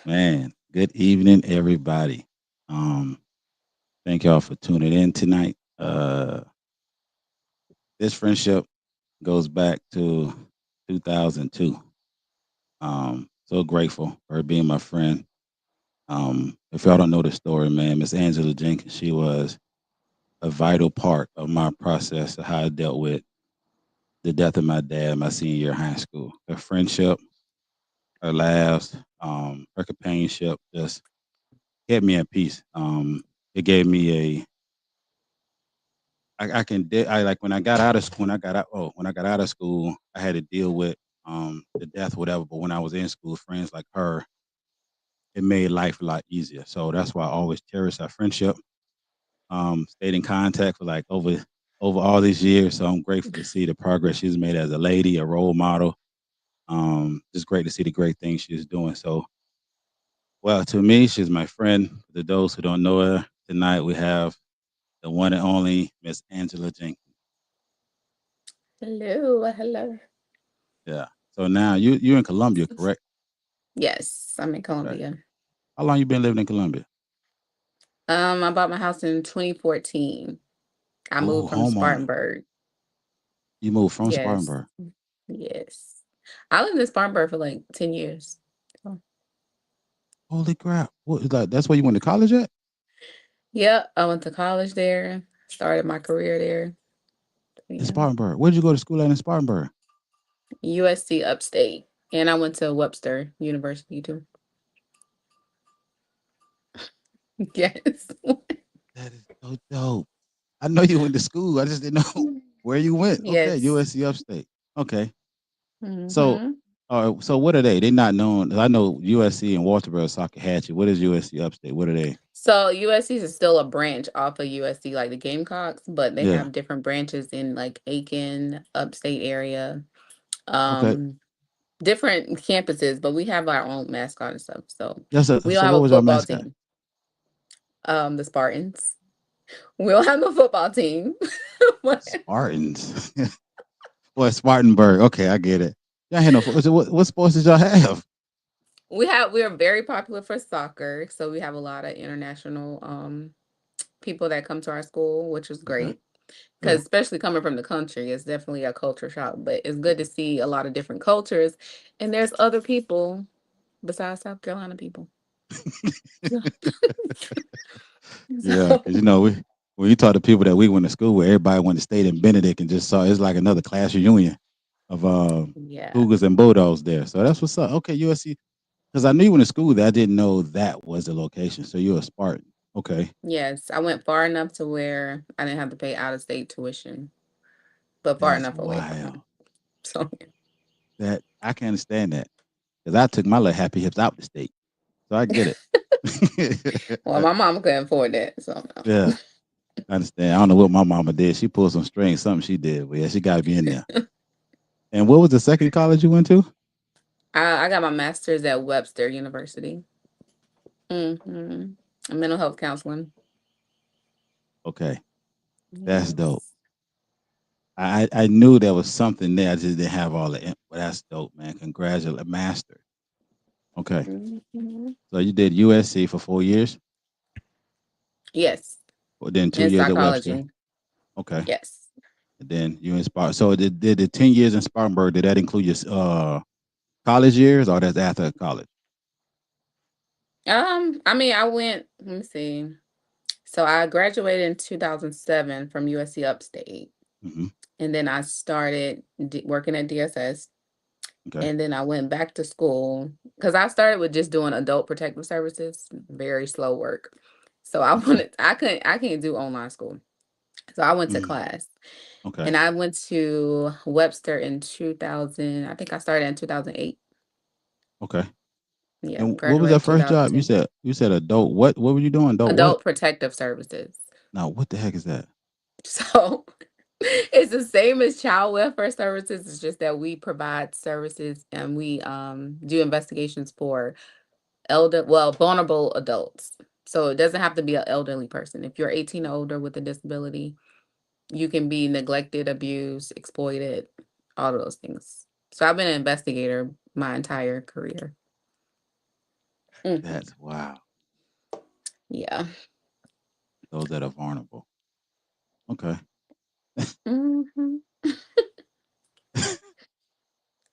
Man, good evening, everybody. Um, Thank y'all for tuning in tonight. This friendship goes back to 2002. So grateful for her being my friend. If y'all don't know the story, man, Miss Angela Jenkins, she was a vital part of my process of how I dealt with the death of my dad my senior year of high school. Her friendship, her laughs, her companionship just kept me at peace. It gave me I like when I got out of school. When I got out of school, I had to deal with the death, whatever. But when I was in school, friends like her, it made life a lot easier. So that's why I always cherish our friendship. Stayed in contact for like over all these years. So I'm grateful to see the progress she's made as a lady, a role model. Just great to see the great things she's doing. So, well, to me, she's my friend. To those who don't know her, tonight we have the one and only Miss Angela Jenkins. Hello, hello. Yeah. So now you're in Colombia, correct? Yes, I'm in Okay. Colombia. How long you been living in Colombia? I bought my house in 2014. I Oh, moved from home owner. Spartanburg. You moved from Yes, Spartanburg. yes. I lived in Spartanburg for like 10 years. So, Holy crap! What is that? That's where you went to college at? yeah, I went to college there, started my career there. In Yeah. Spartanburg. Where'd you go to school at in Spartanburg? USC upstate. And I went to Webster University too. Yes. That is so dope. I know you went to school. I just didn't know where you went. Okay, Yes. USC Upstate. Okay. So, Hmm. so what are they? They not known. I know USC and Walterboro Hatchet. What is USC Upstate? What are they? So USC is still a branch off of USC, like the Gamecocks, but they Yeah. have different branches in like Aiken, upstate area, Okay. um, different campuses, but we have our own mascot and stuff. So Yes. Sir. we don't So, have what a was your football mascot? team. The Spartans. We don't have a football team. Spartans. Well, Spartanburg. Okay, I get it. Y'all had no. So what sports did y'all have? We are very popular for soccer, so we have a lot of international people that come to our school, which is Okay. great. Yeah. Because especially coming from the country, it's definitely a culture shock. But it's good to see a lot of different cultures, and there's other people besides South Carolina people. Yeah, So because we when you talk to people that we went to school with, everybody went to state in Benedict and just saw it's like another class reunion of yeah, Cougars and Bulldogs there. So that's what's up. Okay, USC. Because I knew you went to school there, I didn't know that was the location. So you're a Spartan. Okay, yes, I went far enough to where I didn't have to pay out of state tuition, but far that's enough away from wild. home. So That I can understand that because I took my little happy hips out the state, so I get it. well, my mom couldn't afford that, so Yeah, no. I understand. I don't know what my mama did. She pulled some strings, something she did, but yeah, she got to be in there. And what was the second college you went to? I got my master's at Webster University. Hmm. Mental health counseling. Okay, that's dope. Yes. I knew there was something there. I just didn't have all the. But that's dope, man. Congratulations, master. Okay, Hmm. so you did USC for 4 years, Yes. or then two In years at Webster. psychology. Okay, Yes. and then you in Spartan. So did the 10 years in Spartanburg? Did that include your college years, or that's after college? I mean, I went, let me see. So I graduated in 2007 from USC Upstate. Hmm. And then I started working at DSS. Okay. And then I went back to school because I started with just doing adult protective services, very slow work. So I Okay. wanted, I can't do online school. So I went to Mm. class Okay. and I went to Webster in 2000. I think I started in 2008. Okay. Yeah, And what was that graduated first job? 2010. You said adult. What were you doing? Adult what? Adult protective services. Now what the heck is that? So it's the same as child welfare services. It's just that we provide services and we do investigations for vulnerable adults. So it doesn't have to be an elderly person. If you're 18 or older with a disability, you can be neglected, abused, exploited, all of those things. So I've been an investigator my entire career. Hmm. That's wow. Yeah. Those that are vulnerable. Okay. Hmm.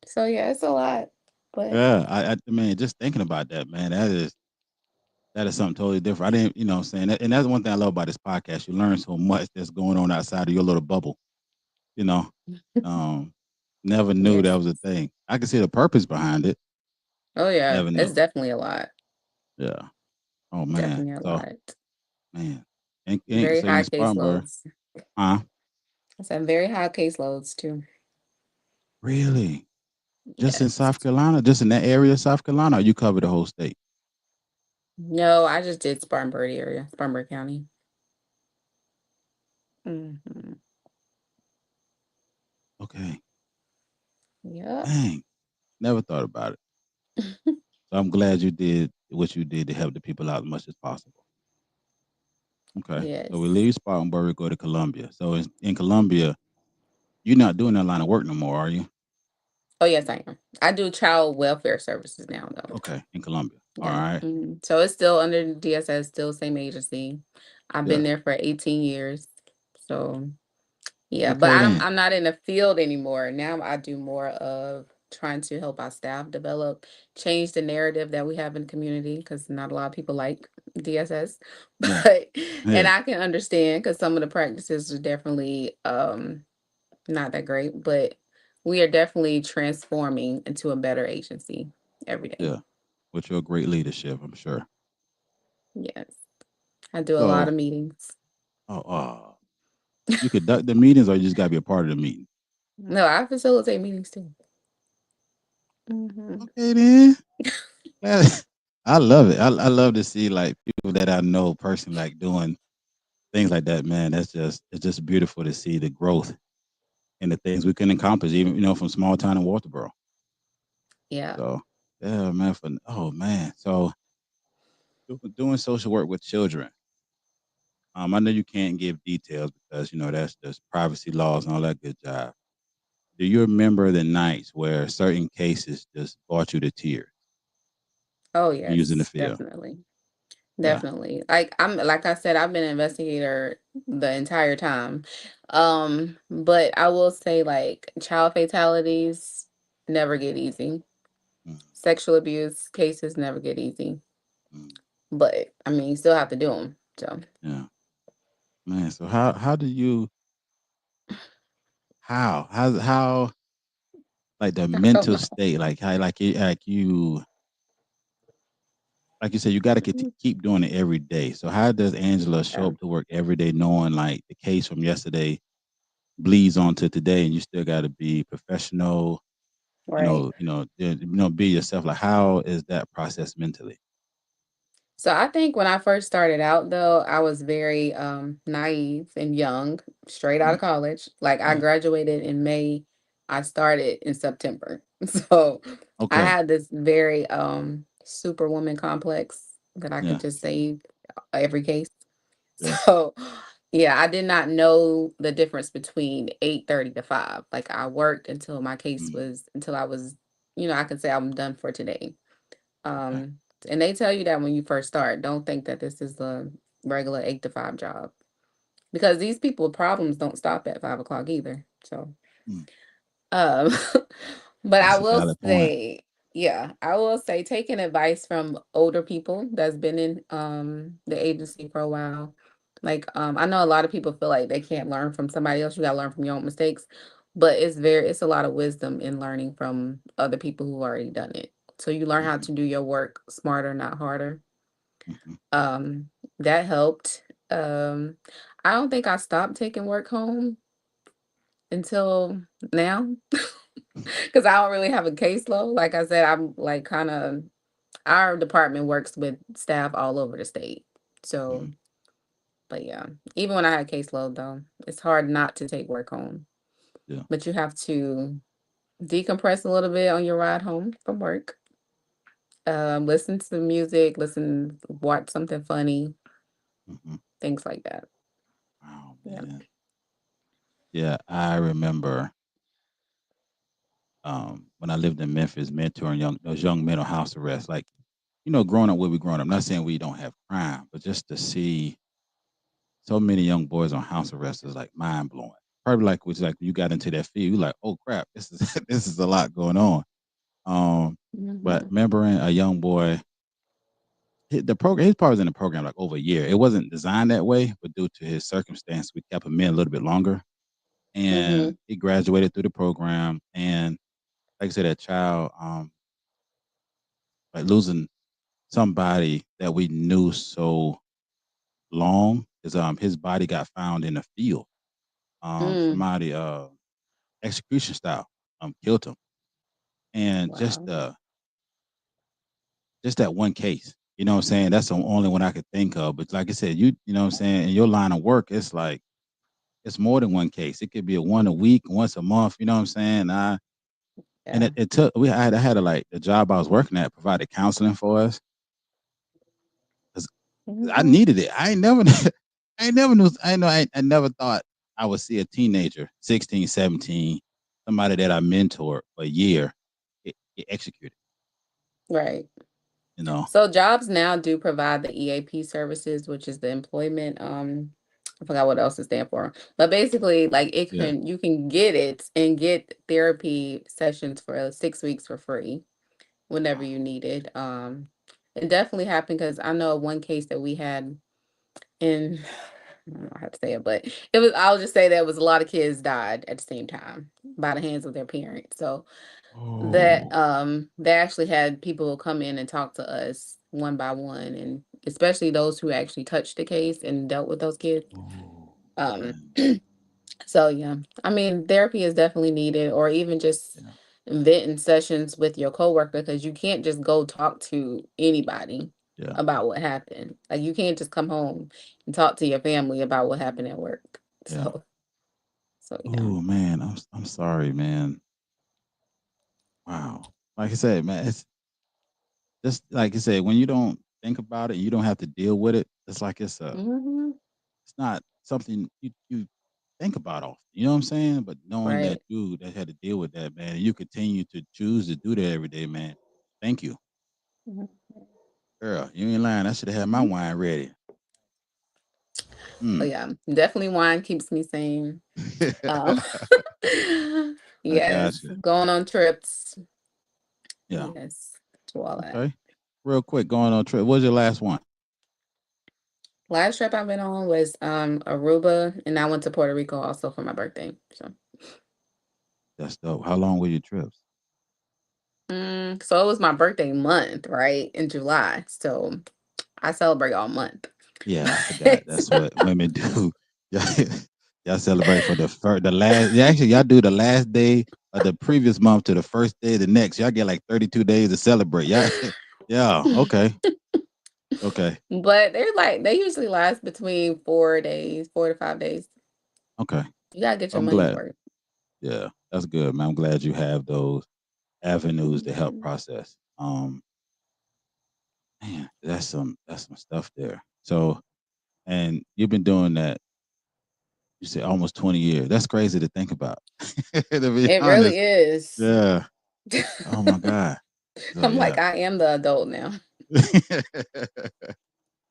So yeah, it's a lot, but Yeah, I mean, just thinking about that, man, that is something totally different. I didn't, you know, what I'm saying, and that's one thing I love about this podcast. You learn so much that's going on outside of your little bubble. You know, um, never knew that yes. was a thing. I can see the purpose behind it. Oh yeah, Never it's knew. definitely a lot. Yeah. Oh man. Definitely a So lot. man, Very so you high in Spartanburg, caseloads. huh? Some very high caseloads too. Really? Just in Yes. South Carolina? Just in that area of South Carolina? Or you cover the whole state? No, I just did Spartanburg area, Spartanburg County. Hmm. Okay. Yep. Dang. Never thought about it. So I'm glad you did what you did to help the people out as much as possible. Okay. So we Yes. leave Spartanburg, go to Columbia. So in Columbia, you're not doing that line of work no more, are you? Oh yes, I am. I do child welfare services now though. Okay. In Columbia. All Yeah. right. So it's still under the DSS, still same agency. I've been Yeah. there for 18 years. So yeah, but Okay then. I'm not in the field anymore. Now I do more of trying to help our staff develop, change the narrative that we have in the community because not a lot of people like DSS. Yeah. But and Yeah. I can understand because some of the practices are definitely not that great, but we are definitely transforming into a better agency every day. Yeah. With your great leadership, I'm sure. Yes. I do a lot So, of meetings. oh, you conduct the meetings or you just got to be a part of the meeting? No, I facilitate meetings too. Hmm. Okay then. Man, I love it. I love to see like people that I know personally like doing things like that, man. It's just beautiful to see the growth and the things we can accomplish, even from small town in Walterboro. Yeah. So yeah, man. Oh man. So doing social work with children. I know you can't give details because that's just privacy laws and all that good job. Do you remember the nights where certain cases just brought you to tears Oh using the yes, field? definitely. Yeah. Definitely. Like I said, I've been an investigator the entire time. But I will say like child fatalities never get easy. Mm, Sexual abuse cases never get easy. mm, But I mean, you still have to do them. So yeah. Man, so how do you how like the I don't mental know. state, like how like you said, you got to keep doing it every day. So how does Angela show Yeah, up to work every day, knowing like the case from yesterday bleeds on to today, and you still got to be professional, right. be yourself. Like how is that process mentally? So I think when I first started out though, I was very naive and young, straight out Mm, of college. Like I yeah. graduated in May, I started in September. So I Okay. had this very superwoman complex that I could Yeah. just save every case. Yeah. So yeah, I did not know the difference between 8:30 to 5. Like I worked until my case Mm, was until I was, I could say I'm done for today. okay. And they tell you that when you first start, don't think that this is a regular 8 to 5 job because these people problems don't stop at 5 o'clock either. So, Mm, um, but I that's a will valid point. say, yeah, I will say taking advice from older people that's been in the agency for a while. Like, I know a lot of people feel like they can't learn from somebody else. You gotta learn from your own mistakes. But it's a lot of wisdom in learning from other people who already done it. So you learn how Hmm. to do your work smarter, not harder. Hmm. Um, that helped. I don't think I stopped taking work home until now because I don't really have a caseload. Like I said, I'm like kind of our department works with staff all over the state. So, Hmm. but yeah, even when I had caseload though, it's hard not to take work home. Yeah. But you have to decompress a little bit on your ride home from work. Listen to music, watch something funny, Hmm. things like that. Oh Yeah. man. Yeah, I remember when I lived in Memphis, mentoring those young men on house arrest. Like, growing up where we growing up. Not saying we don't have crime, but just to see so many young boys on house arrest is like mind blowing. Probably like was like you got into that field, you like, oh crap, this is this is a lot going on. Um, but Mhm. remembering a young boy, the program, his part was in the program like over a year. It wasn't designed that way, but due to his circumstance, we kept him in a little bit longer, and Mhm. he graduated through the program. And like I said, that child, like losing somebody that we knew so long is his body got found in a field. Mm. Somebody execution style killed him, and Wow. just that one case. You know what I'm saying? That's the only one I could think of. But like I said, you know what I'm saying, in your line of work, it's like it's more than one case. It could be a one a week, once a month. You know what I'm saying? And Yeah. it took I had to like the job I was working at provided counseling for us because I Mhm. needed it. I ain't never I ain't never knew I know I never thought I would see a teenager, 16, 17, somebody that I mentored for a year, get executed. Right. You know? So jobs now do provide the EAP services, which is the employment. I forgot what else it stands for, but basically, like Yeah. you can get it and get therapy sessions for 6 weeks for free whenever Wow. you need it. It definitely happened because I know one case that we had in. I don't know how to say it, but it was. I'll just say that was a lot of kids died at the same time by the hands of their parents. So that Oh. they actually had people come in and talk to us one by one, and especially those who actually touched the case and dealt with those kids. Oh. um Man. so yeah, I mean, therapy is definitely needed, or even just Yeah. venting sessions with your coworker, because you can't just go talk to anybody Yeah. about what happened. Like, you can't just come home and talk to your family about what happened at work. Yeah. So yeah. Oh man, I'm sorry, man. Wow. Like I said, man, it's just like I said, when you don't think about it, you don't have to deal with it. It's like Hmm. it's not something you think about often. You know what I'm saying? But knowing that Right. you that had to deal with that, man, and you continue to choose to do that every day, man. Thank you. Girl, you ain't lying. I should have had my Hmm. wine ready. So Mm. yeah, definitely wine keeps me sane. Um, I got yes, you. going on trips. Yeah. Yes, to all that. Okay. Real quick, going on trip. What was your last one? Last trip I've been on was Aruba, and I went to Puerto Rico also for my birthday. So, That's dope. How long were your trips? so it was my birthday month, right, in July. So I celebrate all month. Yeah, I forgot. That's what women do. Y'all, y'all celebrate for the last. Yeah, actually, y'all do the last day of the previous month to the first day of the next. Y'all get like 32 days to celebrate. Yeah, yeah. Okay, okay, But they usually last between 4 days, 4 to 5 days. okay. You gotta get your I'm money's glad. worth. Yeah, that's good, man. I'm glad you have those avenues to help Mhm. process. Man, that's some stuff there. So, and you've been doing that. You said almost 20 years. That's crazy to think about. To be It really honest. is. Yeah. Oh my God. So I'm like, yeah. I am the adult now.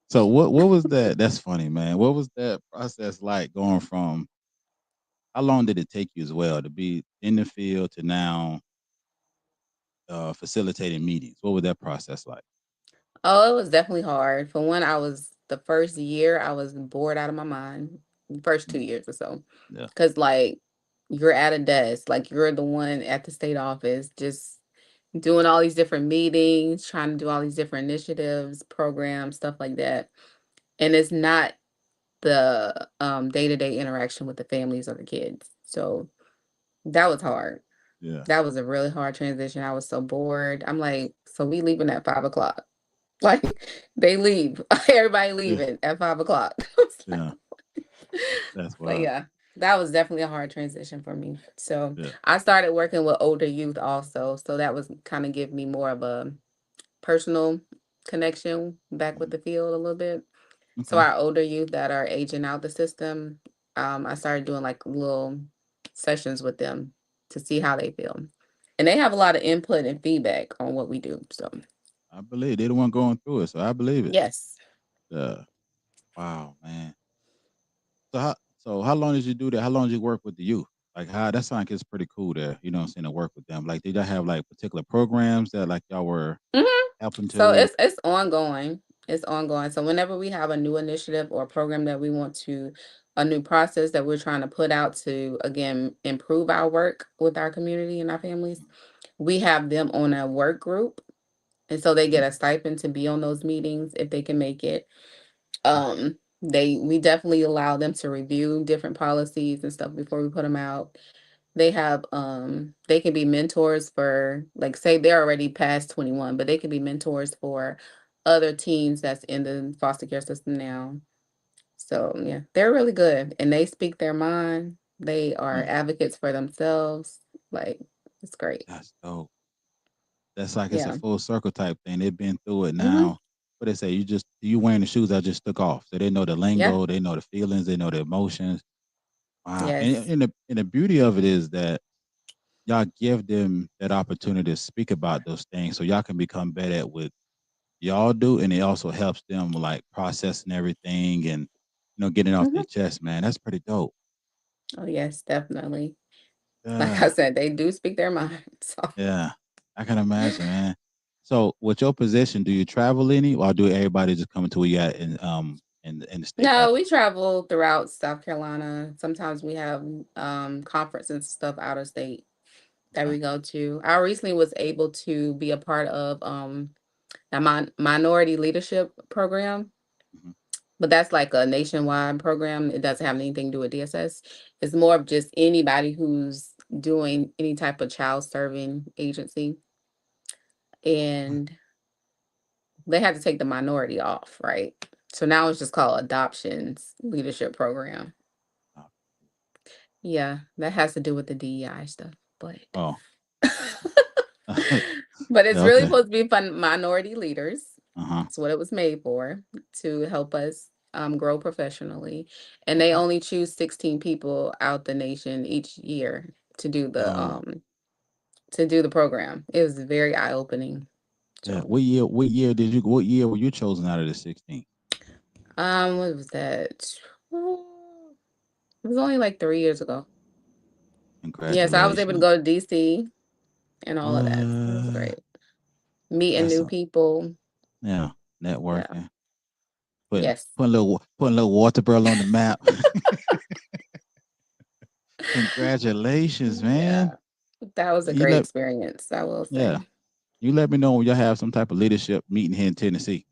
So what was that? That's funny, man. What was that process like going from how long did it take you as well to be in the field to now facilitating meetings? What was that process like? Oh, it was definitely hard. For one, I was the first year I was bored out of my mind. First Mm. 2 years or so. Yeah. Cause like you're at a desk, like you're the one at the state office, just doing all these different meetings, trying to do all these different initiatives, programs, stuff like that. And it's not the day-to-day interaction with the families or the kids. So that was hard. Yeah. That was a really hard transition. I was so bored. I'm like, so we leaving at 5 o'clock. Like, they leave. Everybody Yeah. leaving at 5 o'clock. It's like, Yeah. That's but wild. yeah, that was definitely a hard transition for me. So Yeah. I started working with older youth also. So that was kind of give me more of a personal connection back with Mhm. the field a little bit. So Okay. our older youth that are aging out the system, I started doing like little sessions with them to see how they feel. And they have a lot of input and feedback on what we do. So I believe they the one going through it, so I believe it. Yes. Yeah. Wow, man. So how long did you do that? How long did you work with the youth? Like how that sounds like it's pretty cool there, you know what I'm saying, to work with them. Like did y'all have like particular programs that like y'all were Mhm. helping So to it's ongoing. It's ongoing. So whenever we have a new initiative or program that we want to, a new process that we're trying to put out to again improve our work with our community and our families, we have them on a work group, and so they Mhm. get a stipend to be on those meetings if they can make it. We definitely allow them to review different policies and stuff before we put them out. They can be mentors for, like, say they're already past 21, but they can be mentors for other teens that's in the foster care system now. So yeah, they're really good and they speak their mind. They are Mm, advocates for themselves. Like, it's great. that's dope. That's like it's a Yeah. full circle type thing. They've been through it Hmm. now. What they say, you wearing the shoes I just took off. So they know the Yeah. lingo, they know the feelings, they know the emotions. Wow. And Yes. and the beauty of it is that y'all give them that opportunity to speak about those things so y'all can become better at what y'all do. And it also helps them like processing everything and getting off their Hmm. chest, man. That's pretty dope. Oh yes, definitely. Like I Yeah. said, they do speak their mind. So Yeah. I can imagine, man. So with your position, do you travel any or do everybody just come to where you at in the state no, capital? we travel throughout South Carolina. Sometimes we have conferences and stuff out of state that Okay. we go to. I recently was able to be a part of a minority leadership program, Mhm. but that's like a nationwide program. It doesn't have anything to do with DSS. It's more of just anybody who's doing any type of child serving agency. And they had to take the minority off, right? So now it's just called adoptions leadership program. Yeah, that has to do with the DEI stuff, but Oh. but it's Yeah, really okay. supposed to be fun minority leaders. Uh-huh. That's what it was made for, to help us grow professionally. And they Okay. only choose 16 people out the nation each year to do Oh. the program. It was very eye opening. Yeah. So What year were you chosen out of the 16? what was that? It was only like 3 years ago. Yeah, so I was able to Congratulations. go to DC and all of that. So it was What? great. Meeting That's new a people. yeah, Yeah. networking. Putting Yes. putting little Waterboro on the map. Congratulations, man. Yeah. That was a You great let experience, I will yeah. say. You let me know when y'all have some type of leadership meeting here in Tennessee.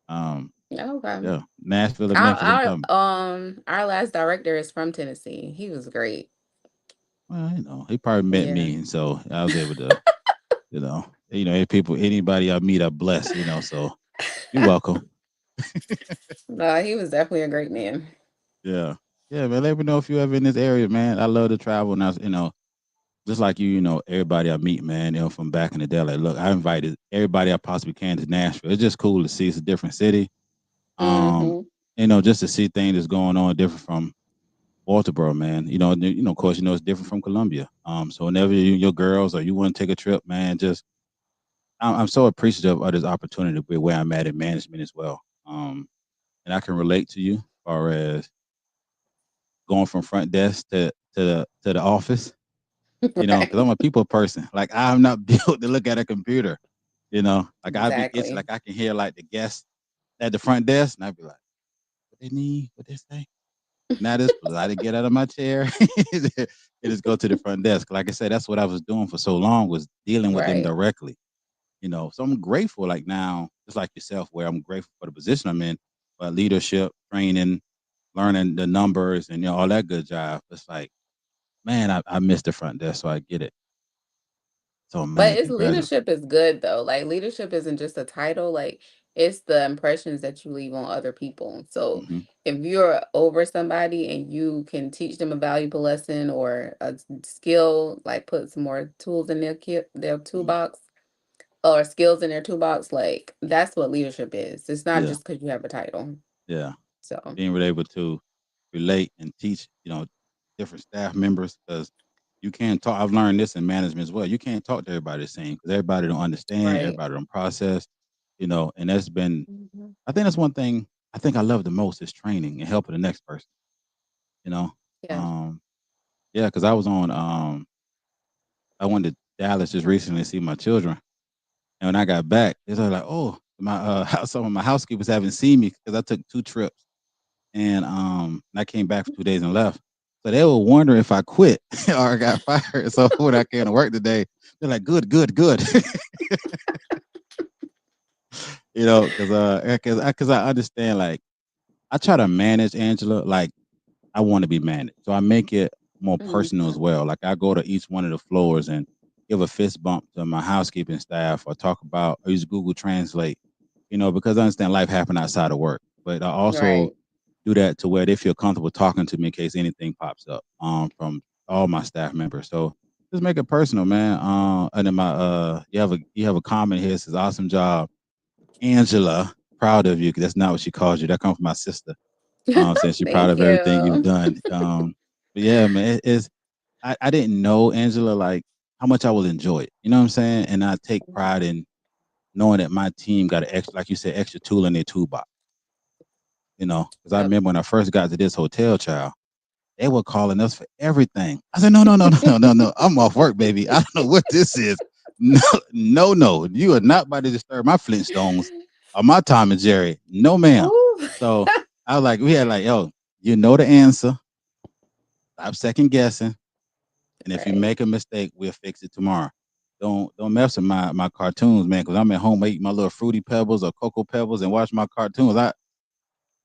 Um, Okay. yeah, Nashville or Memphis. I'm coming. Our last director is from Tennessee. He was great. Well, he probably met Yeah. me, and so I was able to, if anybody I meet, I bless, So you're welcome. No, he was definitely a great man. Yeah, yeah, man. Let me know if you ever in this area, man. I love to travel, and just like you, everybody I meet, man, from back in the day. Like, look, I invited everybody I possibly can to Nashville. It's just cool to see. It's a different city. Um, Hmm. just to see things that's going on different from Walterboro, man. Of course, it's different from Columbia. So whenever your girls or you want to take a trip, man, just I'm so appreciative of this opportunity to be where I'm at in management as well. And I can relate to you as far as going from front desk to the office. Because I'm Right. a people person. Like I'm not built to look at a computer. Like I'd be itching, Exactly. like I can hear like the guests at the front desk, and I'd be like, "What they need? What they say?" Now this, I didn't get out of my chair and just go to the front desk. Like I said, that's what I was doing for so long was dealing with them Right. directly. So I'm grateful. Like now, just like yourself, where I'm grateful for the position I'm in, but leadership, training, learning the numbers, and all that good job. It's like, man, I missed the front desk, so I get it. So But man, it's congratulations. leadership is good though. Like, leadership isn't just a title, like it's the impressions that you leave on other people. So Hmm. if you're over somebody and you can teach them a valuable lesson or a skill, like put some more tools in their Hmm. toolbox or skills in their toolbox, like that's what leadership is. It's not Yeah, just because you have a title. yeah. So Being really able to relate and teach, different staff members because you can't talk. I've learned this in management as well. You can't talk to everybody the same because everybody don't understand, right. everybody don't process. And that's been, Mhm. I think that's one thing I think I love the most is training and helping the next person, you know. Yeah. Um, yeah, because I went to Dallas just recently to see my children, and when I got back, they were like, "Oh, my some of my housekeepers haven't seen me because I took 2 trips, and I came back for 2 days and left." So they were wondering if I quit or I got fired. So when I came to work today, they're like, "Good, good, good," because I understand. Like I try to manage Angela. Like I want to be managed. So I make it more personal as Mhm. well. Like I go to each one of the floors and give a fist bump to my housekeeping staff or talk about or use Google Translate, because I understand life happen outside of work. But I also Right. do that to where they feel comfortable talking to me in case anything pops up from all my staff members. So just make it personal, man. And then my you have a comment here that says awesome job, Angela. Proud of you because that's not what she calls you. That comes from my sister saying she's proud Thank of everything you've you. done. But yeah, man, I didn't know Angela like how much I will enjoy it. You know what I'm saying? And I take pride in knowing that my team got an extra, like you said, extra tool in their toolbox. Because I Yep. remember when I first got to this hotel, child, they were calling us for everything. I said, no, no, no, no, no, no, no. I'm off work, baby. I don't know what this is. No, no, no. You are not about to disturb my Flintstones or my Tom and Jerry. No, ma'am. Ooh. So I was like, we had like, yo, you know the answer. Stop second guessing. And if you Right. make a mistake, we'll fix it tomorrow. Don't mess with my cartoons, man, because I'm at home eating my little fruity pebbles or cocoa pebbles and watch my cartoons.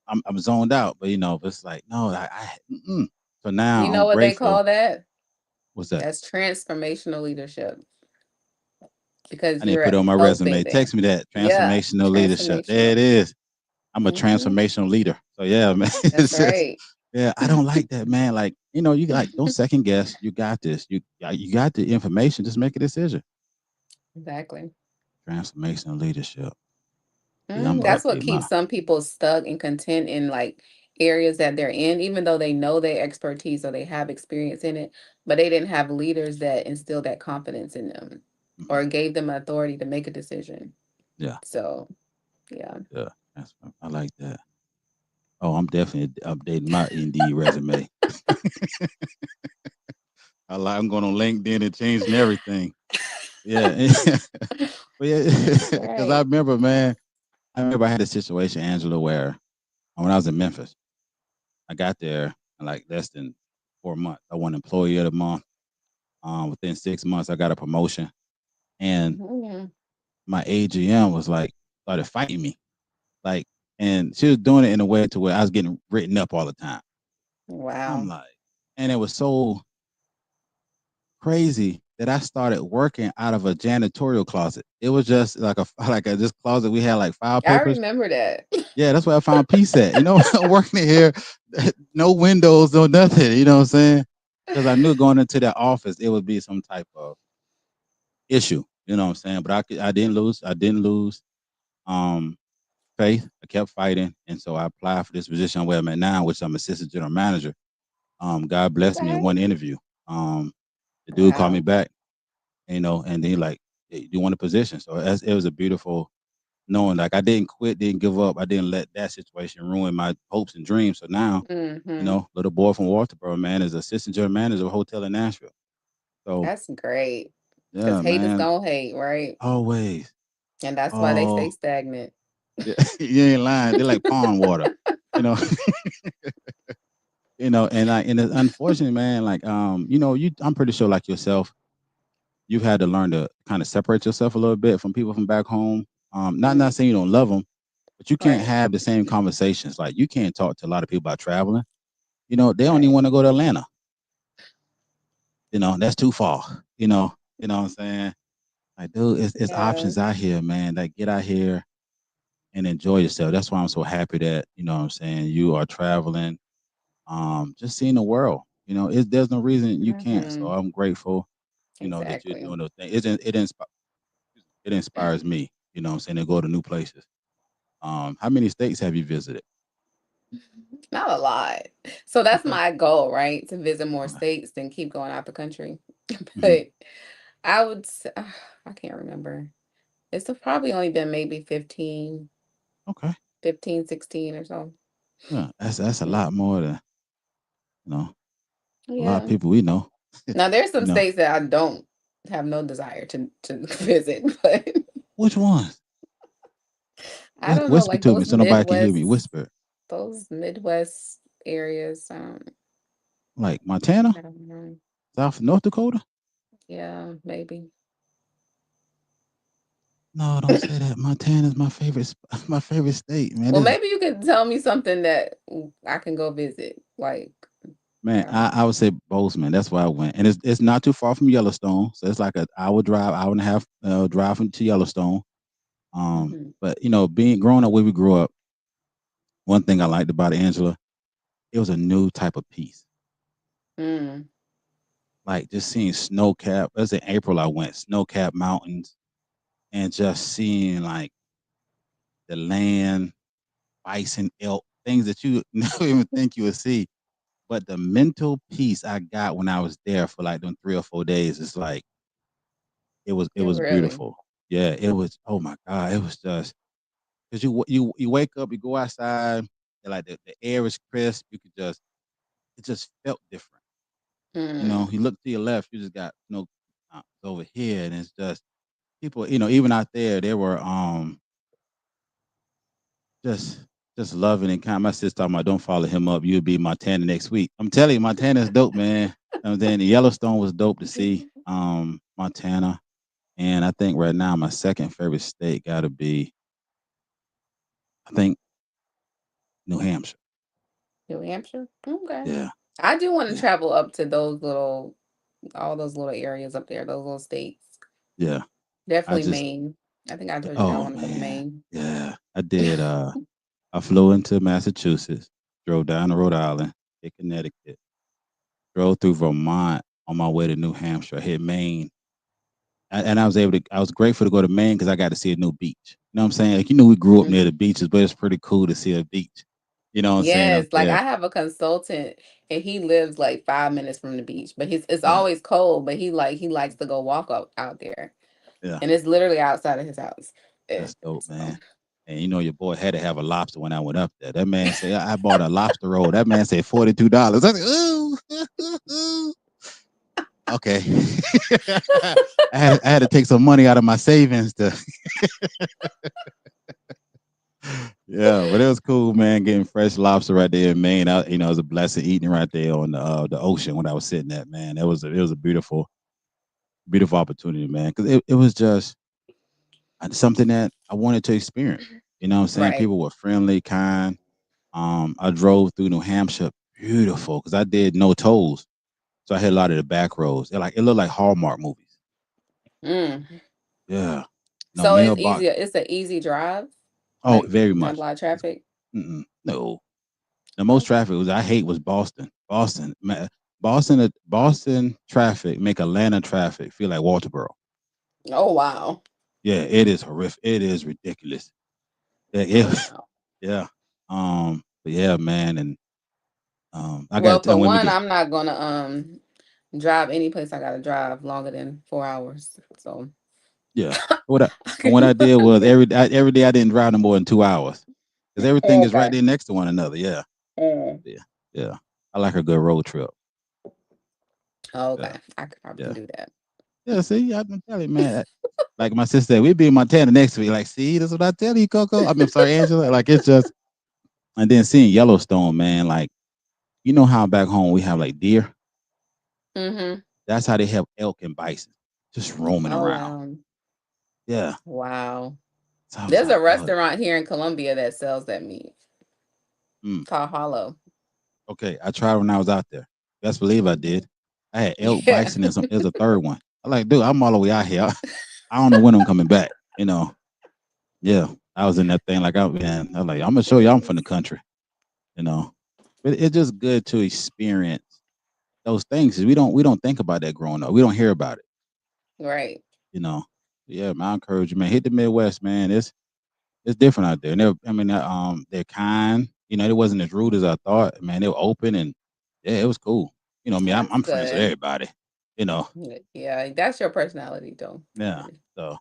I'm zoned out, but it's like no, mm-mm. So You now know I'm what they grateful. call that? What's that? That's transformational leadership because I need to you're put it on my resume. helping them. Text me that Yeah, transformational leadership. There transformational. it is. I'm a Mhm. transformational leader. So yeah, man. That's It's just right. yeah, I don't like that, man. Like you like don't second guess. You got this. You got the information. Just make a decision. Exactly. Transformational leadership. Yeah, I'm gonna That's what update my. keeps some people stuck and content in like areas that they're in, even though they know their expertise or they have experience in it, but they didn't have leaders that instilled that confidence in them Mhm. or gave them authority to make a decision. Yeah, So, yeah. yeah. I like that. Oh, I'm definitely updating my Indeed resume. I'm going on LinkedIn and changing everything. Yeah, but yeah, That's because I right. remember, man. I remember I had a situation, Angela, where when I was in Memphis, I got there in like less than 4 months. I won Employee of the Month. Within 6 months, I got a promotion, and Mhm. my AGM was like started fighting me, like, and she was doing it in a way to where I was getting written up all the time. I'm Wow. like, and it was so crazy that I started working out of a janitorial closet. It was just like a like a this closet we had like file I papers. remember that. Yeah, that's where I found peace at. I'm working in here, no windows, no nothing. You know what I'm saying? Because I knew going into that office it would be some type of issue. You know what I'm saying? But I didn't lose. I didn't lose um, faith. I kept fighting, and so I applied for this position where I'm at now, which I'm assistant general manager. God blessed me in Okay. one interview. The dude called me Wow. back, and then he like, "Hey, you want a position?" So it was a beautiful knowing like I didn't quit, didn't give up. I didn't let that situation ruin my hopes and dreams. So now, Mhm. little boy from Walterboro, man, is assistant general manager of a hotel in Nashville. So That's great. Because yeah, hate is man, gonna hate, right? always. And that's why they stay Oh, stagnant. yeah, you ain't lying. They're like pond water, you know. And it's unfortunate, man. Like I'm pretty sure like yourself, you've had to learn to kind of separate yourself a little bit from people from back home. Not Mm, saying you don't love them, but you can't right. have the same conversations. Like you can't talk to a lot of people about traveling. They don't even Right. want to go to Atlanta. That's too far. You know what I'm saying? Like, dude, it's Yeah. options out here, man. Like, get out here and enjoy yourself. That's why I'm so happy that what I'm saying you are traveling, just seeing the world. There's no reason you can't. So Mhm. I'm grateful, that you're Exactly. doing those things. It inspires me. You know what I'm saying to go to new places. How many states have you visited? Not a lot. So that's Okay. my goal, right? To visit more Okay. states than keep going out the country. Hmm. But I would, I can't remember. probably only been maybe 15, Okay. 15, 16 or so. Yeah, that's a lot more than you know a lot of Yeah. people we know. Now there's You some know states that I don't have no desire to visit, but which ones? I don't know, Whisper like to me so nobody can hear me. Whisper. Those Midwest areas. Like Montana, I don't know. North Dakota. Yeah, maybe. No, don't say that. Montana's my favorite. My favorite state, man. Well, This is maybe you could tell me something that I can go visit. Like, man. I I would say Bozeman. That's where I went, and it's not too far from Yellowstone. So it's like an hour drive, hour and a half drive to Yellowstone. hmm But being growing up where we grew up, one thing I liked about Angela, it was a new type of peace. mm, Like just seeing snow cap. It was in April I went snow cap mountains and just seeing like the land, bison, elk, things that you never even think you would see. But the mental peace I got when I was there for like them 3 or 4 days, it's like it yeah, was really. beautiful. Yeah, it was. Oh my god, it was just because you wake up, you go outside, and like the air is crisp. You could just it just felt different. Mm, You look to your left, you just got over here, and it's just people. Even out there, they were just just loving and kind. My sister talking about don't follow him up. You'll be Montana next week. I'm telling you, Montana's dope, man. And then Yellowstone was dope to see. Montana, and I think right now my second favorite state got to be I think New Hampshire. New Hampshire. Okay. Yeah, I do want to yeah, travel up to all those little areas up there, those little states. yeah. I Definitely just Maine. I think I told you I oh want to go to man, Maine. yeah. I did. I flew into Massachusetts, drove down to Rhode Island, hit Connecticut, drove through Vermont on my way to New Hampshire, hit Maine, and I was grateful to go to Maine because I got to see a new beach. You know what I'm saying? Like we grew up near the hmm beaches, but it's pretty cool to see a beach. You know what I'm saying up Yes, like there? I have a consultant and he lives like 5 minutes from the beach, but it's Yeah, always cold, but he likes to go walk up out there. yeah, And it's literally outside of his house. that's dope, So man. And your boy had to have a lobster when I went up there. That man said I bought a lobster roll. That man said $42. I said, ooh, okay. I had to take some money out of my savings to yeah, but it was cool, man. Getting fresh lobster right there in Maine. It was a blessing eating right there on the ocean when I was sitting at man. It was a beautiful, beautiful opportunity, man. Because it was just something that I wanted to experience. You know what I'm saying? right. People were friendly, kind. I drove through New Hampshire, beautiful, because I did no tolls, so I hit a lot of the back roads. It looked like Hallmark movies. Mm. Yeah, no So it's mailbox. easy. It's an easy drive. Oh, Like very not a much. lot of traffic. No, the most Okay. traffic was I hate was Boston. Boston traffic make Atlanta traffic feel like Walterboro. Oh wow. Yeah, it is horrific. It is ridiculous. Yeah, Oh wow. yeah. But yeah, man, and I got to Well, tell for when we one, get I'm not gonna drive any place I gotta drive longer than 4 hours. So yeah. What I and what okay. I did was every day I didn't drive no more than 2 hours because everything is right Okay. there next to one another. Yeah, Mm. yeah, yeah. I like a good road trip. Okay. Yeah, I could probably yeah, do that. yeah. See, I've been telling you, man. Like my sister said, we'd be in Montana next week. Like, see, that's what I tell you, Coco. I'm sorry, Angela. Like, it's just, and then seeing Yellowstone, man. Like, you know how back home we have like deer. Mm-hmm. That's how they have elk and bison just roaming Oh around. wow. Yeah. Wow. So I was There's a like, oh, restaurant here in Columbia that sells that meat mm, called Hollow. okay. I tried when I was out there. Best believe I hmm did. I had elk, Yeah. bison, and there's a third one. I like, dude, I'm all the way out here. I don't know when I'm coming back. Yeah. I was in that thing like, man, I'm like, I'm gonna show you I'm from the country. You know, but it's just good to experience those things. 'Cause we don't think about that growing up. We don't hear about it. Right. You know. Yeah, man, I encourage you, man. Hit the Midwest, man. It's different out there. And they're kind. It wasn't as rude as I thought. Man, they were open and yeah, it was cool. That's I'm friends with good. everybody. You know. Yeah, that's your personality, though. Yeah. Really. So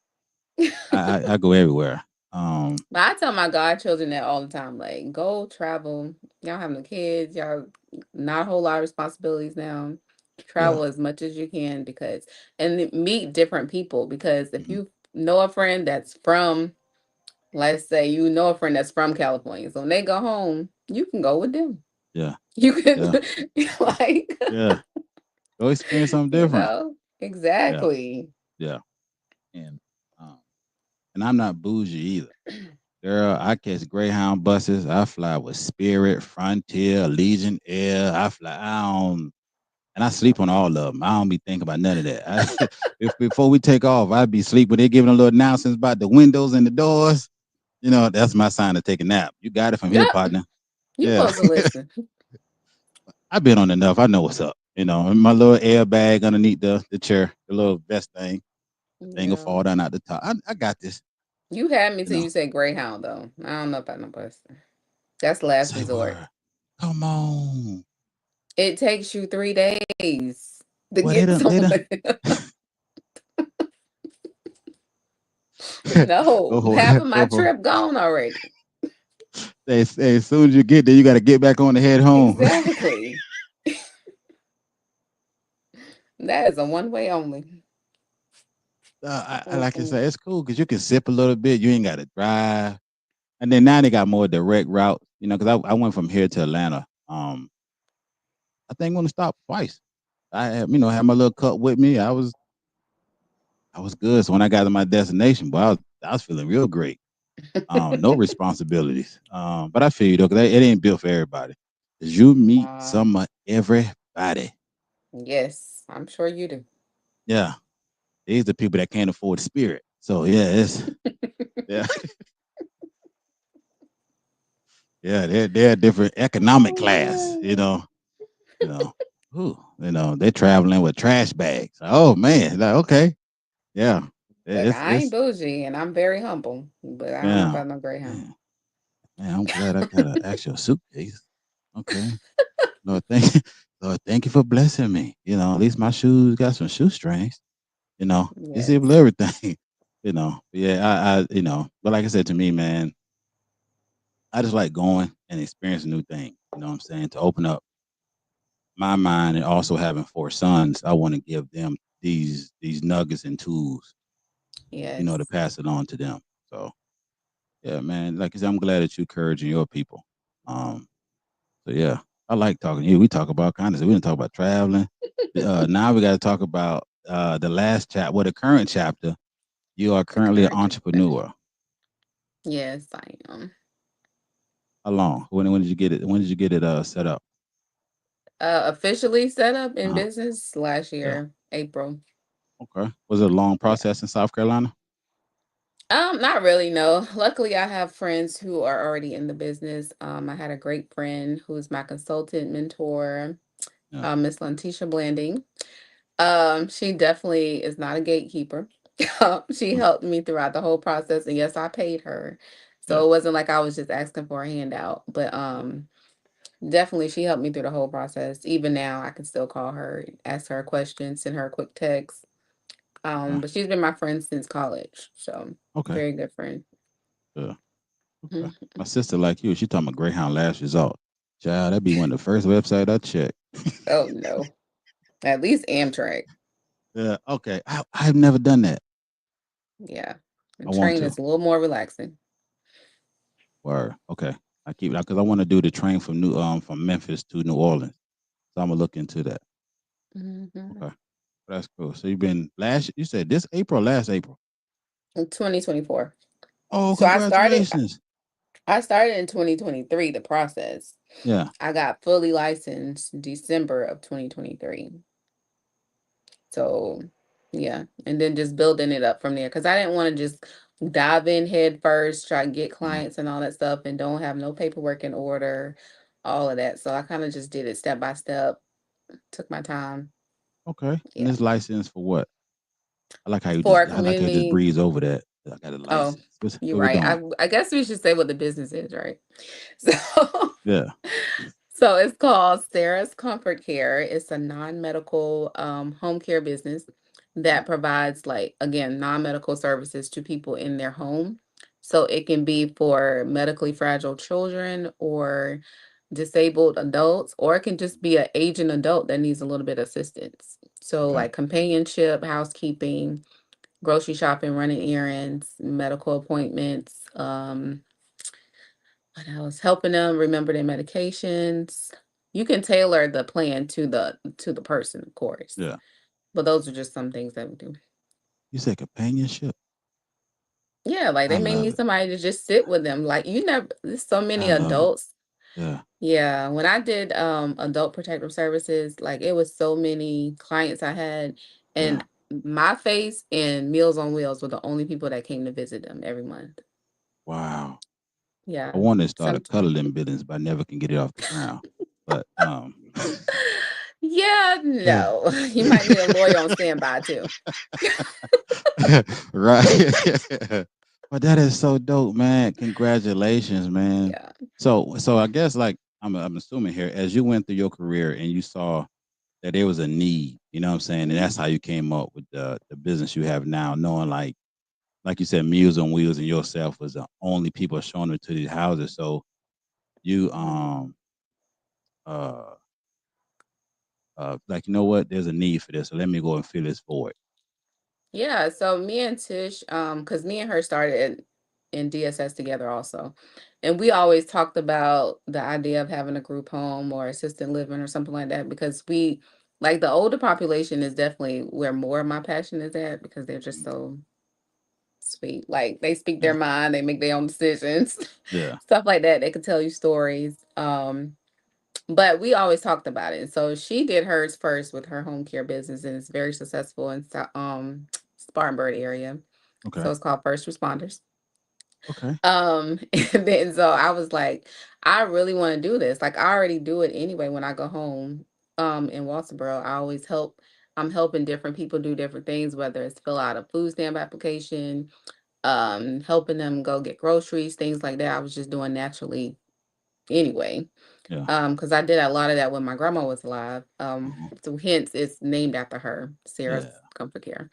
I go everywhere. Um, But I tell my godchildren that all the time, like, go travel. Y'all have no kids, y'all not a whole lot of responsibilities now. yeah. Travel as much as you can because and meet different people because if Mhm. you know a friend that's from, let's say you know a friend that's from California, so when they go home, you can go with them. Yeah. You can Yeah. like Yeah. Go experience something you different. know, Yeah. exactly. Yeah. And um, and I'm not bougie either. Girl, I catch Greyhound buses. I fly with Spirit, Frontier, Legion Air. I don't, and I sleep on all of them. I don't be thinking about none of that. If before we take off, I'd be sleeping. They're giving a little announcements about the windows and the doors. That's my sign to take a nap. You got it from here, Yep. partner. You Yeah. supposed to listen. I've been on enough. I know what's up. And my little airbag underneath the chair, the little vest thing will Yeah. fall down out the top. I got this. You had me You till know. you said Greyhound though. I don't know about no bus. That's last Say resort. word. Come on. It takes you 3 days to Well, they get don't. They don't. somewhere. No, oh, half of my oh, trip gone already. as soon as you get there, you got to get back on the head home. Exactly. That is a one way only. I like I Mm-mm. said, it's cool because you can sip a little bit. You ain't got to drive. And then now they got more direct route. Because I went from here to Atlanta. I think I'm gonna stop twice. Had my little cup with me. I was good. So when I got to my destination, boy, I was feeling real great. No responsibilities. But I feel you though, because it ain't built for everybody. 'Cause you meet Nah. some of everybody. Yes, I'm sure you do. Yeah, these are people that can't afford Spirit. So yeah, yeah, yeah. They're a different economic class. Oh, You know. Ooh, they're traveling with trash bags. Oh man, like okay, yeah, look, it's I ain't it's bougie and I'm very humble, but I don't know yeah, about no Greyhound. man, man. I'm glad I got an actual suitcase. Okay. Lord, Lord, thank you for blessing me. At least my shoes got some shoestrings. It's able to Yes. everything. Yeah, but like I said to me, man, I just like going and experiencing new things. You know what I'm saying? To open up my mind and also having four sons, I want to give them these nuggets and tools, to Yes. pass it on to them. So yeah, man, like I said, I'm glad that you encouraging your people. Um, So yeah, I like talking to you. We talk about kind of stuff. We didn't talk about traveling. Now we got to talk about the last chapter. Well, the current chapter. You are The currently an current chapter. entrepreneur. Yes, I am. How long? When did you get it? When did you get it set up? Officially set up in Uh, business last yeah. year, April. Okay. Was it a long Yeah. process in South Carolina? Not really, no. Luckily, I have friends who are already in the business. I had a great friend who's my consultant mentor, Yeah. Miss Lantisha Blanding. She definitely is not a gatekeeper. She Mm, helped me throughout the whole process, and yes, I paid her. yeah. So it wasn't like I was just asking for a handout, but definitely she helped me through the whole process. Even now, I can still call her, ask her a question, send her a quick text. Okay. But she's been my friend since college, so Okay. very good friend. Yeah. Okay. Mhm. My sister like you. She talking about Greyhound last result. Child, that'd be one of the first website I check. Oh no, at least Amtrak. Yeah. Okay. I've never done that. Yeah, the I want train to. is a little more relaxing. Word. Okay. I keep it because I want to do the train from Memphis to New Orleans. So I'm gonna look into that. Mhm. Okay. That's cool. So you said this April, last April. In 2024. Oh, So congratulations. I started in 2023 the process. Yeah. I got fully licensed December of 2023. So, yeah, and then just building it up from there cuz I didn't want to just dive in head first, try to get Uh, clients and all that stuff and don't have no paperwork in order, all of that. So I kind of just did it step by step, took my time. okay. And Yeah. this license for what? For a I like how you just community. breeze over that. I got a Oh, license. What's you're what we right. doing? I guess we should say what the business is, right? So Yeah. so it's called Sarah's Comfort Care. It's a non-medical home care business. that provides, like, again, non-medical services to people in their home. So it can be for medically fragile children or disabled adults, or it can just be an aging adult that needs a little bit of assistance. So Okay. like companionship, housekeeping, grocery shopping, running errands, medical appointments, what else? Helping them remember their medications. You can tailor the plan to the person, of course. Yeah. But those are just some things that we do. You said companionship. Yeah, like I they may love need it. somebody to just sit with them. Like you never there's so many I love it. adults. Yeah. Yeah, when I did adult protective services, like it was so many clients I had, Yeah. and my face and Meals on Wheels were the only people that came to visit them every month. Wow. I Yeah. wanted to start a Some cuddling business, but I never can get it off the ground. But Yeah, yeah. no. You might need a lawyer on standby too. Right. But that is so dope, man. Congratulations, man. Yeah. So I guess like I'm assuming here, as you went through your career and you saw that there was a need, you know what I'm saying? And Mhm. that's how you came up with the business you have now, knowing like you said, Meals on Wheels and yourself was the only people showing it to these houses. So you uh like, you know what, there's a need for this. So let me go and fill this void. Yeah, so me and Tish, because me and her started in DSS together also. And we always talked about the idea of having a group home or assisted living or something like that because we like the older population is definitely where more of my passion is at because they're just Mhm. so sweet. Like they speak their Yeah. mind, they make their own decisions, Yeah. stuff like that. They could tell you stories. But we always talked about it. So she did hers first with her home care business, and it's very successful in Spartanburg area. Okay. So it's called First Responders. Okay. And then so I was like, I really want to do this. Like I already do it anyway when I go home in Walterboro. I always help. I'm helping different people do different things, whether it's fill out a food stamp application, helping them go get groceries, things like that. I was just doing naturally anyway. Yeah. Because I did a lot of that when my grandma was alive. Mhm. So hence it's named after her, Sarah's Yeah. Comfort Care.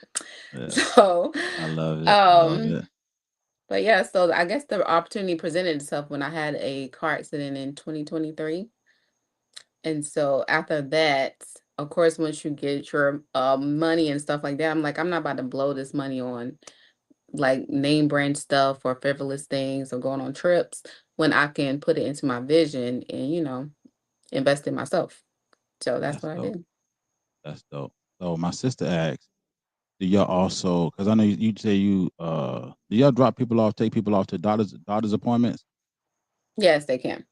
Yeah. So, I love it. I love um, it. but yeah, so I guess the opportunity presented itself when I had a car accident in 2023. And so after that, of course, once you get your money and stuff like that, I'm like, I'm not about to blow this money on like name brand stuff or frivolous things or going on trips when I can put it into my vision and, invest in myself. So that's That's what I dope. did. That's dope. So my sister asked, do y'all also, because I know you say you do y'all drop people off, take people off to doctor's appointments? Yes, they can.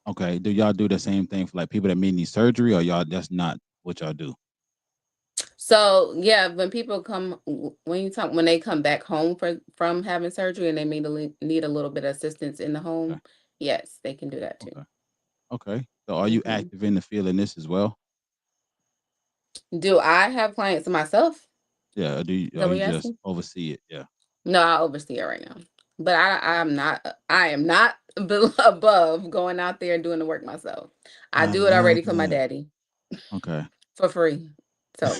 Okay. Do y'all do the same thing for like people that may need surgery, or y'all that's not what y'all do? So yeah, when people when they come back home from having surgery and they need a little bit of assistance in the Okay. home, yes, they can do that too. Okay. Okay. So are you hmm active in the field in this as well? Do I have clients myself? Yeah. Or do you, Is or that what you you're just asking? oversee it? Yeah. No, I oversee it right now. But I am not above going out there and doing the work myself. I I do it already love for my that. daddy Okay. for free. So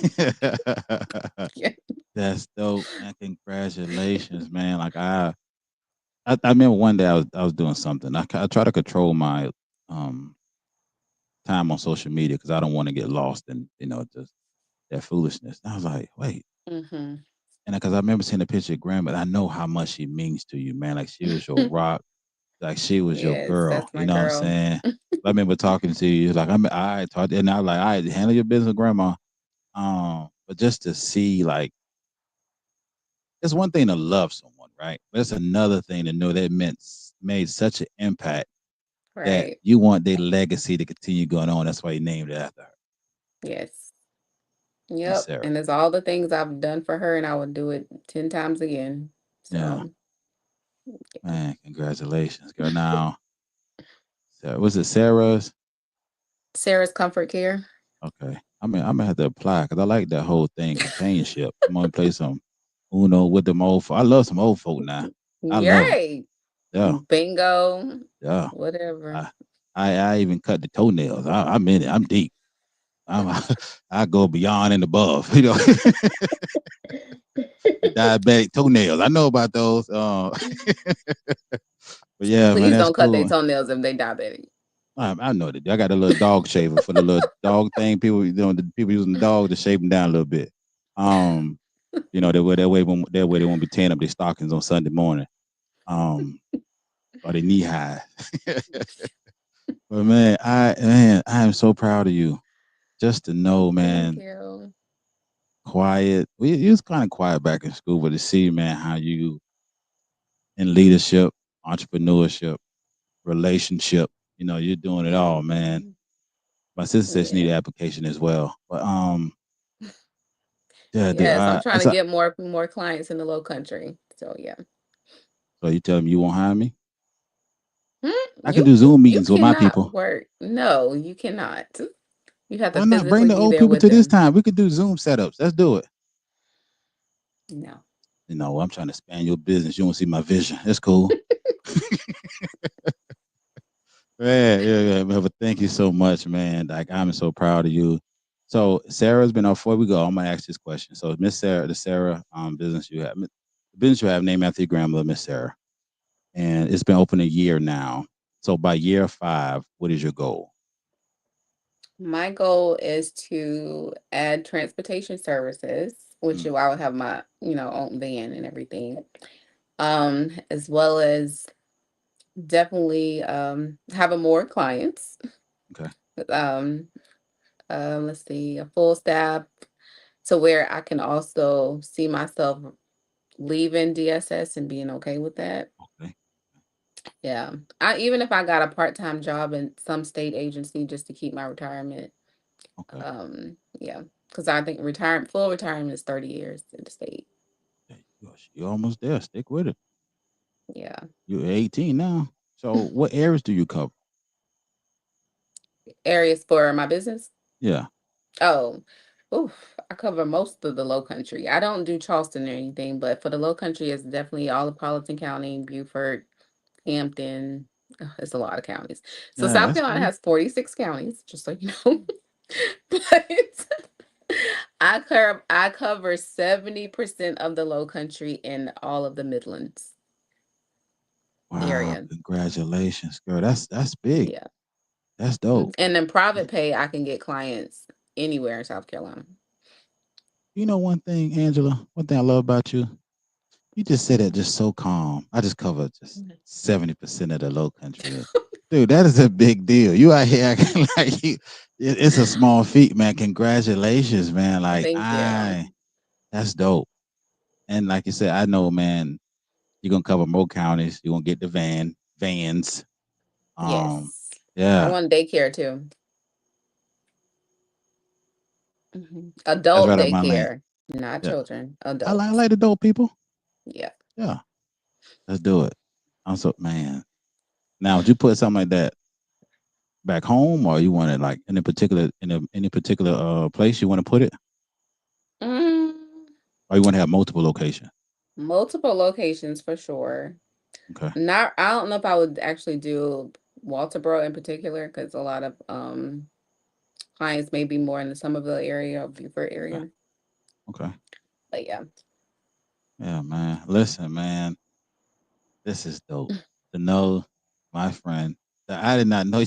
yeah. That's dope, man. Congratulations, man. Like I remember one day I was doing something. I try to control my um time on social media because I don't want to get lost in just that foolishness. And I was like, wait, hmm and because I remember seeing a picture of grandma, I know how much she means to you, man. Like she was your rock, like she was your Yes, girl. that's You my know what I'm girl. saying? I remember talking to you. Like I talked, and I was like, all right, handle your business, grandma. But just to see like it's one thing to love someone, right? But it's another thing to know that made such an impact that Right. you want their legacy to continue going on. That's why you named it after her, Yes. Miss Yep. Sarah. And it's all the things I've done for her, and I would do it 10 times again. Yeah, So, man, congratulations, girl. Now, was it Sarah's? Sarah's Comfort Care. Okay, I'm gonna have to apply because I like that whole thing, companionship. I'm gonna play some Uno with them old. I love some old folk now. I love them. Yay. Yeah, Bingo. yeah. Whatever. I I even cut the toenails. I'm in it. I'm deep. I'm, I go beyond and above. You know, the diabetic toenails. I know about those. But yeah, man, Please that's don't cut their cool. toenails if they diabetic. I know that. I got a little dog shaver for the little dog thing. People, the people using dog to shave them down a little bit. Um, that way they won't be tearing up their stockings on Sunday morning. Um, or their knee high. But I am so proud of you. Just to know, Thank man, you. quiet. We was kind of quiet back in school, but to see, man, how you in leadership, entrepreneurship, relationship, you're doing it all, man. Mhm. My sister says she need Yeah. an application as well. But yeah, Yes, I'm trying it's to a, get more clients in the low country. So yeah. so you tell me you won't hire me? I can You do Zoom you meetings with my cannot people. work. No, you cannot. You have to Why not bring physically the be old there people with to this them. time? We could do Zoom setups. Let's do it. No. I'm trying to expand your business. You don't see my vision. That's cool. Yeah. But thank you so much, man. Like I'm so proud of you. So Sarah's been on before we go. I'm gonna ask this question. So Miss Sarah, the Sarah the business you have named after your grandmother, Miss Sarah, and it's been open a year now. So by year 5, what is your goal? My goal is to add transportation services, which Mm, I would have my, own van and everything. As well as definitely having more clients. okay, Um, let's see, a full staff to where I can also see myself leaving DSS and being okay with that. okay, Yeah. I even if I got a part-time job in some state agency just to keep my retirement. okay. Yeah. Because I think full retirement is 30 years in the state. Okay, you're almost there. Stick with it. Yeah. You're 18 now. So what areas do you cover? Areas for my business. Yeah. Oh, oof, I cover most of the low country. I don't do Charleston or anything, but for the low country, it's definitely all of Colleton County, Beaufort, Hampton. Ugh, it's a lot of counties. So Yeah, South that's Carolina cool. has 46 counties, just so you know. But I cover 70% of the low country and all of the Midlands Wow, area. congratulations, girl. That's big. Yeah. That's dope. And then private pay, I can get clients anywhere in South Carolina. You know one thing, Angela, one thing I love about you, you just said it just so calm. I just covered just Mhm. 70% of the low country. Dude, that is a big deal. You out here acting like it's a small feat, man. Congratulations, man. Thank you. That's dope. And like you said, I know, man, you're gonna cover more counties. You're gonna get the vans. Um, Yes. I yeah, want daycare too. that's Adult right up my lane. daycare, not Yeah. children, I adults. like the dope people. Yeah. Yeah. Let's do it. I'm so man. Now, would you put something like that back home, or you want it like any particular place you want to put it, Mm, or you want to have multiple locations? multiple locations for sure. Okay. Not, I don't know if I would actually do Walterboro in particular because a lot of clients may be more in the Somerville area or Beaufort Okay. area. Okay. But yeah. Yeah, man. Listen, man. This is dope to know, my friend. That I did not know you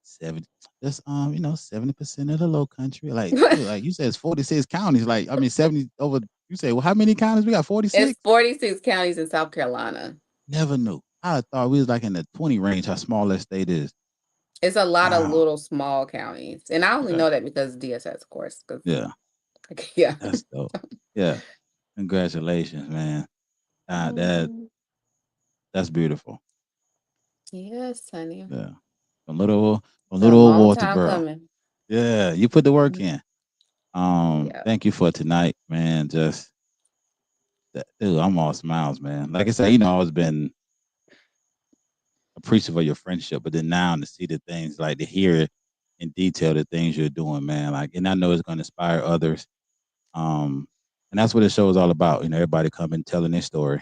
70. That's 70% of the low country. Like, dude, like you said, it's 46 counties. Like, I mean, 70 over. You say, well, how many counties? We got It's 46. 46 counties in South Carolina. Never knew. I thought we was like in the 20 range. How small that state is. It's a lot of Wow. little small counties. And I only Okay. know that because DSS, of course. Because, Yeah, yeah. that's dope. Yeah. Congratulations, man. That Mhm. that's beautiful. Yes, honey. Yeah. A It's a little old long time Walterboro. coming. Yeah, you put the work Mhm. in. Yeah. Thank you for tonight, man. Just dude, I'm all smiles, man. Like I said, I always been appreciative of your friendship, but then now to see the things, like to hear it in detail, the things you're doing, man. Like, and I know it's going to inspire others. Um, and that's what the show is all about. Everybody coming telling their story.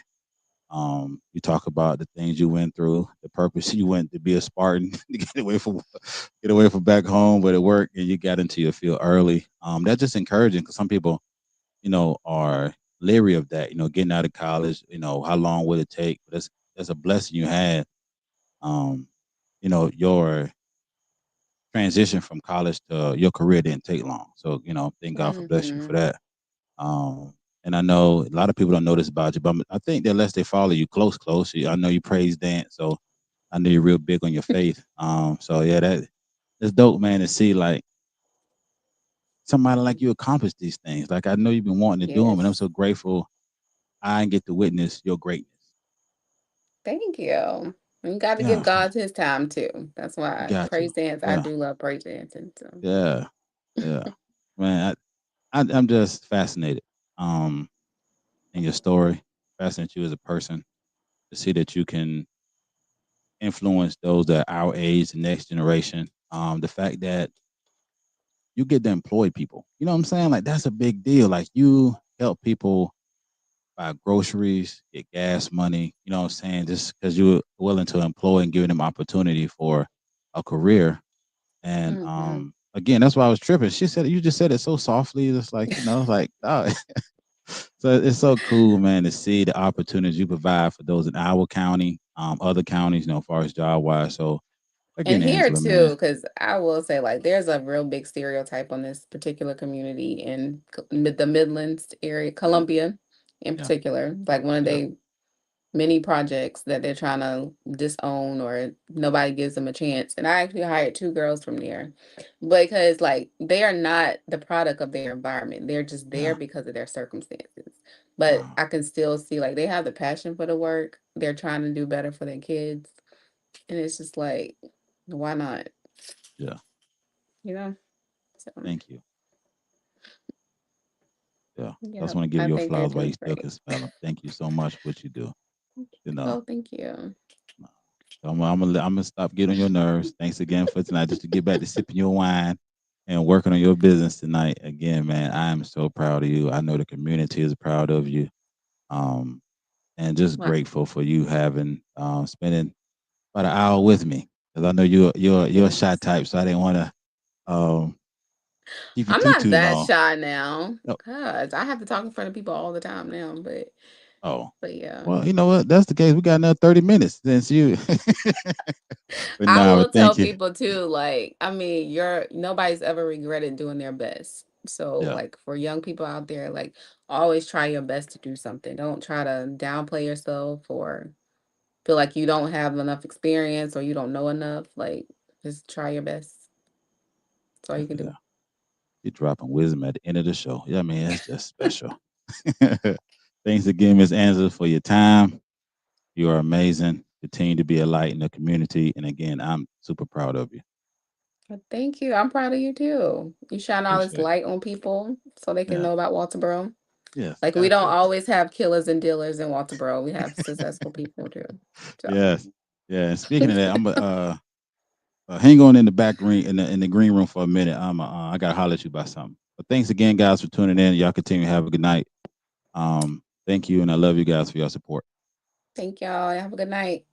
You talk about the things you went through, the purpose you went to be a Spartan, to get away from back home, but it worked, and you got into your field early. That's just encouraging because some people, are leery of that. Getting out of college. How long would it take? But that's a blessing you had. Um, your transition from college to your career didn't take long. So, thank God for blessing you for Mhm. that. Um, and I know a lot of people don't know this about you, but I think that unless they follow you close, I know you praise dance, so I know you're real big on your faith. So yeah, that's dope, man, to see like somebody like you accomplish these things. Like I know you've been wanting to do them, and I'm Yes. so grateful I get to witness your greatness. Thank you. You got to give Yeah, God his time too. That's you why got to. praise dance. I Yeah, do love praise dancing. So yeah, yeah, man. I'm just fascinated. Um, in your story, fascinated you as a person to see that you can influence those that are our age, the next generation. The fact that you get to employ people, you know what I'm saying? Like that's a big deal. Like you help people buy groceries, get gas money. You know what I'm saying? Just because you're willing to employ and giving them opportunity for a career. And hmm again, that's why I was tripping. She said you just said it so softly. It's like like oh. So it's so cool, man, to see the opportunities you provide for those in our county, other counties, as far as job wise. So and again, here Angela, too, man. because I will say, like, there's a real big stereotype on this particular community in the Midlands area, Yeah, Columbia in yeah, particular. Like one of yeah, they many projects that they're trying to disown or nobody gives them a chance. And I actually hired two girls from there because like they are not the product of their environment. They're just there yeah. because of their circumstances. But Wow. I can still see like they have the passion for the work. They're trying to do better for their kids. And it's just like, why not? Yeah. You know? So Thank you. Yeah. I yeah, just want to give I you your think they're flowers while doing you still great. can smell them. Thank you so much for what you do. You know. Oh, thank you. So I'm gonna stop getting on your nerves. Thanks again for tonight. Just to get back to sipping your wine and working on your business tonight. Again, man, I am so proud of you. I know the community is proud of you. Um, and just Well, grateful for you having spending about an hour with me. Because I know you're a shy yes. type, so I didn't want to um keep you I'm too not too that long. shy now. Oh, Cause I have to talk in front of people all the time now. oh. But yeah. Well, you know what? That's the case. We got another 30 minutes since you. But I nah, but will thank tell you. people too, like, I mean, you're nobody's ever regretted doing their best. So Yeah, like for young people out there, like always try your best to do something. Don't try to downplay yourself or feel like you don't have enough experience or you don't know enough. Like just try your best. That's all you can yeah. do. You're dropping wisdom at the end of the show. Yeah, I mean, that's just special. Thanks again, Miss Angela, for your time. You are amazing. Continue to be a light in the community. And again, I'm super proud of you. Well, thank you. I'm proud of you too. You shine all this Appreciate it. light on people so they can Yeah. know about Walterboro. Yes, Like we got don't to. always have killers and dealers in Walterboro. We have successful people too. So Yes. Yeah. And speaking of that, I'm hang on in the back ring in the green room for a minute. I gotta holler at you about something. But thanks again, guys, for tuning in. Y'all continue to have a good night. Thank you, and I love you guys for your support. thank y'all. Have a good night.